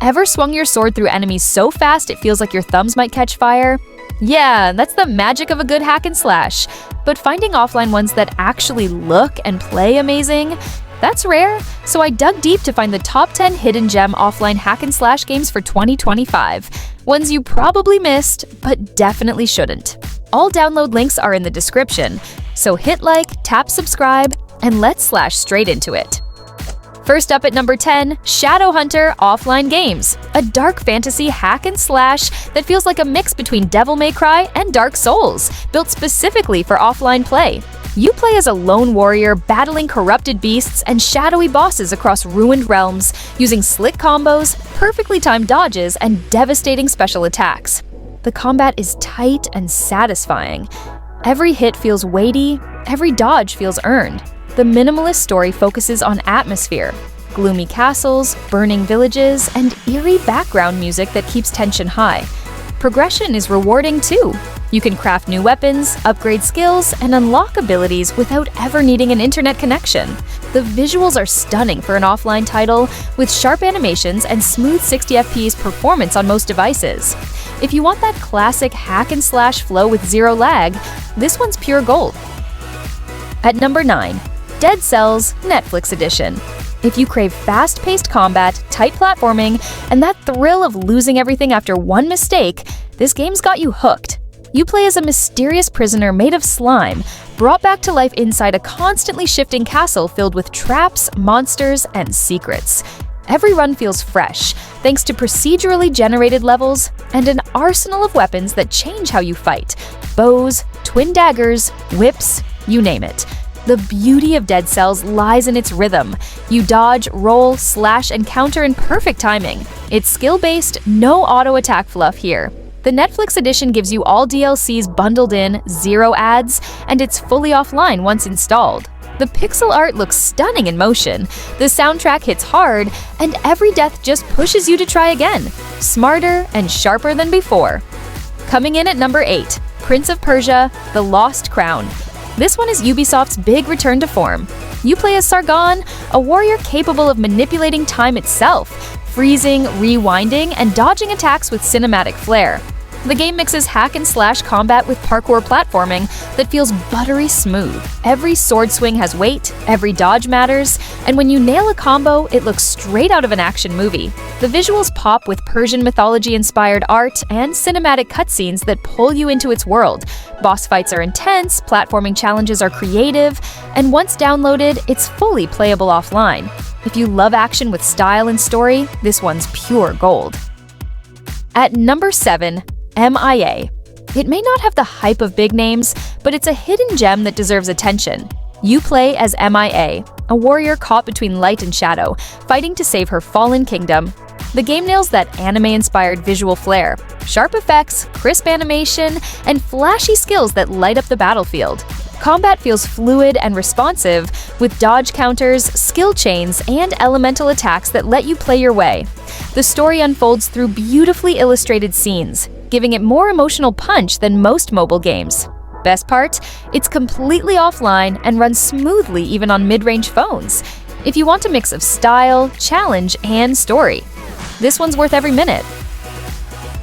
Ever swung your sword through enemies so fast it feels like your thumbs might catch fire? Yeah, that's the magic of a good hack and slash. But finding offline ones that actually look and play amazing, that's rare. So I dug deep to find the top 10 hidden gem offline hack and slash games for 2025. Ones you probably missed, but definitely shouldn't. All download links are in the description. So hit like, tap subscribe, and let's slash straight into it. First up at number 10, Shadowhunter Offline Games, a dark fantasy hack and slash that feels like a mix between Devil May Cry and Dark Souls, built specifically for offline play. You play as a lone warrior battling corrupted beasts and shadowy bosses across ruined realms, using slick combos, perfectly timed dodges, and devastating special attacks. The combat is tight and satisfying. Every hit feels weighty, every dodge feels earned. The minimalist story focuses on atmosphere, gloomy castles, burning villages, and eerie background music that keeps tension high. Progression is rewarding too. You can craft new weapons, upgrade skills, and unlock abilities without ever needing an internet connection. The visuals are stunning for an offline title, with sharp animations and smooth 60 FPS performance on most devices. If you want that classic hack and slash flow with zero lag, this one's pure gold. At number 9, Dead Cells Netflix Edition. If you crave fast-paced combat, tight platforming, and that thrill of losing everything after one mistake, this game's got you hooked. You play as a mysterious prisoner made of slime, brought back to life inside a constantly shifting castle filled with traps, monsters, and secrets. Every run feels fresh, thanks to procedurally generated levels and an arsenal of weapons that change how you fight. Bows, twin daggers, whips, you name it. The beauty of Dead Cells lies in its rhythm. You dodge, roll, slash, and counter in perfect timing. It's skill-based, no auto-attack fluff here. The Netflix edition gives you all DLCs bundled in, zero ads, and it's fully offline once installed. The pixel art looks stunning in motion, the soundtrack hits hard, and every death just pushes you to try again. Smarter and sharper than before. Coming in at number 8, Prince of Persia: The Lost Crown. This one is Ubisoft's big return to form. You play as Sargon, a warrior capable of manipulating time itself, freezing, rewinding, and dodging attacks with cinematic flair. The game mixes hack and slash combat with parkour platforming that feels buttery smooth. Every sword swing has weight, every dodge matters, and when you nail a combo, it looks straight out of an action movie. The visuals pop with Persian mythology-inspired art and cinematic cutscenes that pull you into its world. Boss fights are intense, platforming challenges are creative, and once downloaded, it's fully playable offline. If you love action with style and story, this one's pure gold. At number 7, MIA. It may not have the hype of big names, but it's a hidden gem that deserves attention. You play as MIA, a warrior caught between light and shadow, fighting to save her fallen kingdom. The game nails that anime-inspired visual flair, sharp effects, crisp animation, and flashy skills that light up the battlefield. Combat feels fluid and responsive, with dodge counters, skill chains, and elemental attacks that let you play your way. The story unfolds through beautifully illustrated scenes, giving it more emotional punch than most mobile games. Best part? It's completely offline and runs smoothly even on mid-range phones. If you want a mix of style, challenge, and story, this one's worth every minute.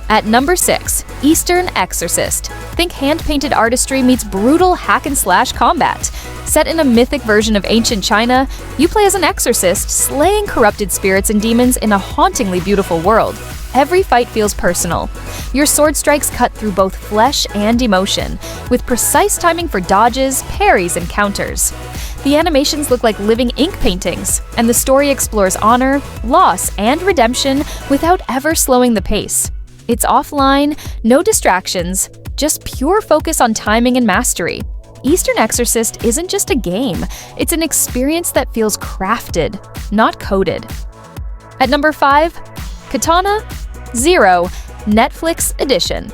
At number 6, Eastern Exorcist. Think hand-painted artistry meets brutal hack-and-slash combat. Set in a mythic version of ancient China, you play as an exorcist, slaying corrupted spirits and demons in a hauntingly beautiful world. Every fight feels personal. Your sword strikes cut through both flesh and emotion, with precise timing for dodges, parries, and counters. The animations look like living ink paintings, and the story explores honor, loss, and redemption without ever slowing the pace. It's offline, no distractions, just pure focus on timing and mastery. Eastern Exorcist isn't just a game, it's an experience that feels crafted, not coded. At number 5, Katana Zero Netflix Edition.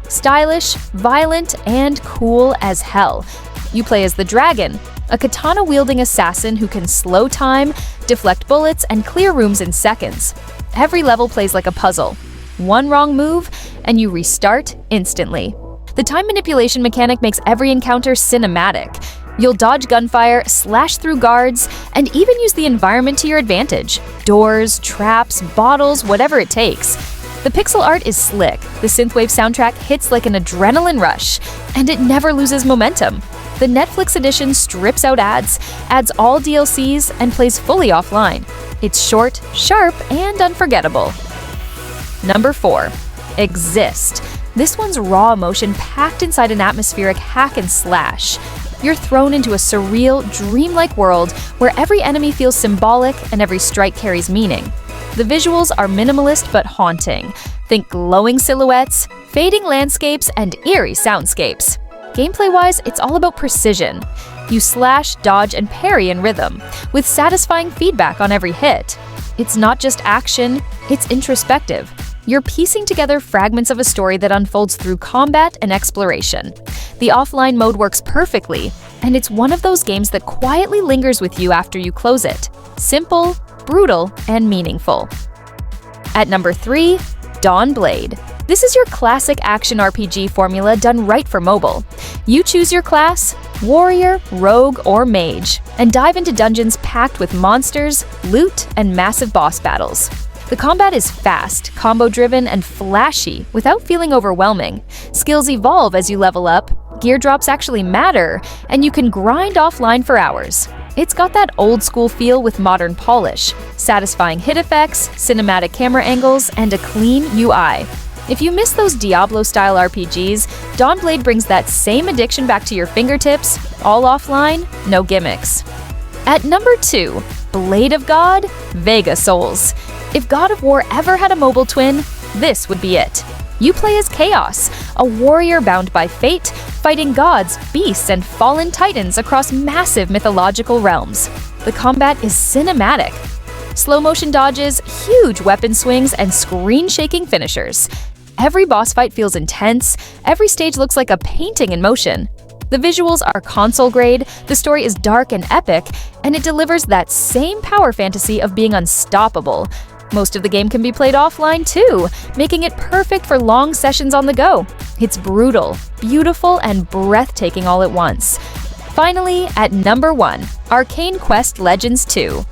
Stylish, violent, and cool as hell. You play as the Dragon, a katana-wielding assassin who can slow time, deflect bullets, and clear rooms in seconds. Every level plays like a puzzle. One wrong move, and you restart instantly. The time manipulation mechanic makes every encounter cinematic. You'll dodge gunfire, slash through guards, and even use the environment to your advantage. Doors, traps, bottles, whatever it takes. The pixel art is slick, the synthwave soundtrack hits like an adrenaline rush, and it never loses momentum. The Netflix edition strips out ads, adds all DLCs, and plays fully offline. It's short, sharp, and unforgettable. Number 4. Exist. This one's raw emotion packed inside an atmospheric hack and slash. You're thrown into a surreal, dreamlike world where every enemy feels symbolic and every strike carries meaning. The visuals are minimalist but haunting. Think glowing silhouettes, fading landscapes, and eerie soundscapes. Gameplay-wise, it's all about precision. You slash, dodge, and parry in rhythm, with satisfying feedback on every hit. It's not just action, it's introspective. You're piecing together fragments of a story that unfolds through combat and exploration. The offline mode works perfectly, and it's one of those games that quietly lingers with you after you close it. Simple, brutal, and meaningful. At number 3, Dawn Blade. This is your classic action RPG formula done right for mobile. You choose your class, warrior, rogue, or mage, and dive into dungeons packed with monsters, loot, and massive boss battles. The combat is fast, combo-driven, and flashy without feeling overwhelming. Skills evolve as you level up, gear drops actually matter, and you can grind offline for hours. It's got that old-school feel with modern polish, satisfying hit effects, cinematic camera angles, and a clean UI. If you miss those Diablo-style RPGs, Dawn Blade brings that same addiction back to your fingertips, all offline, no gimmicks. At number 2, Blade of God, Vega Souls. If God of War ever had a mobile twin, this would be it. You play as Chaos, a warrior bound by fate, fighting gods, beasts, and fallen titans across massive mythological realms. The combat is cinematic. Slow motion dodges, huge weapon swings, and screen-shaking finishers. Every boss fight feels intense, every stage looks like a painting in motion. The visuals are console-grade, the story is dark and epic, and it delivers that same power fantasy of being unstoppable. Most of the game can be played offline too, making it perfect for long sessions on the go. It's brutal, beautiful, and breathtaking all at once. Finally, at number 1, Arcane Quest Legends 2.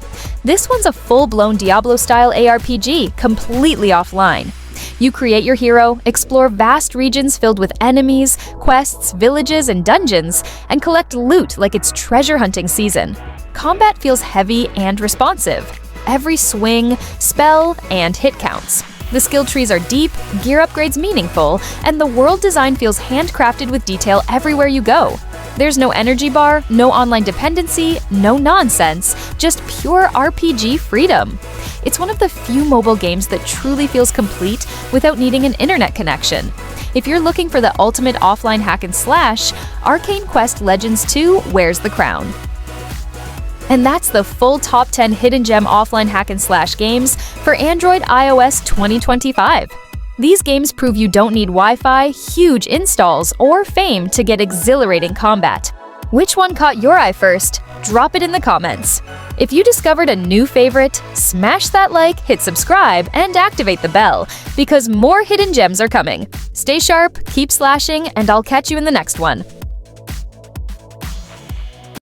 This one's a full-blown Diablo-style ARPG, completely offline. You create your hero, explore vast regions filled with enemies, quests, villages, and dungeons, and collect loot like it's treasure hunting season. Combat feels heavy and responsive. Every swing, spell, and hit counts. The skill trees are deep, gear upgrades meaningful, and the world design feels handcrafted with detail everywhere you go. There's no energy bar, no online dependency, no nonsense, just pure RPG freedom. It's one of the few mobile games that truly feels complete without needing an internet connection. If you're looking for the ultimate offline hack and slash, Arcane Quest Legends 2 wears the crown. And that's the full top 10 hidden gem offline hack and slash games for Android iOS 2025. These games prove you don't need Wi-Fi, huge installs, or fame to get exhilarating combat. Which one caught your eye first? Drop it in the comments. If you discovered a new favorite, smash that like, hit subscribe, and activate the bell, because more hidden gems are coming. Stay sharp, keep slashing, and I'll catch you in the next one.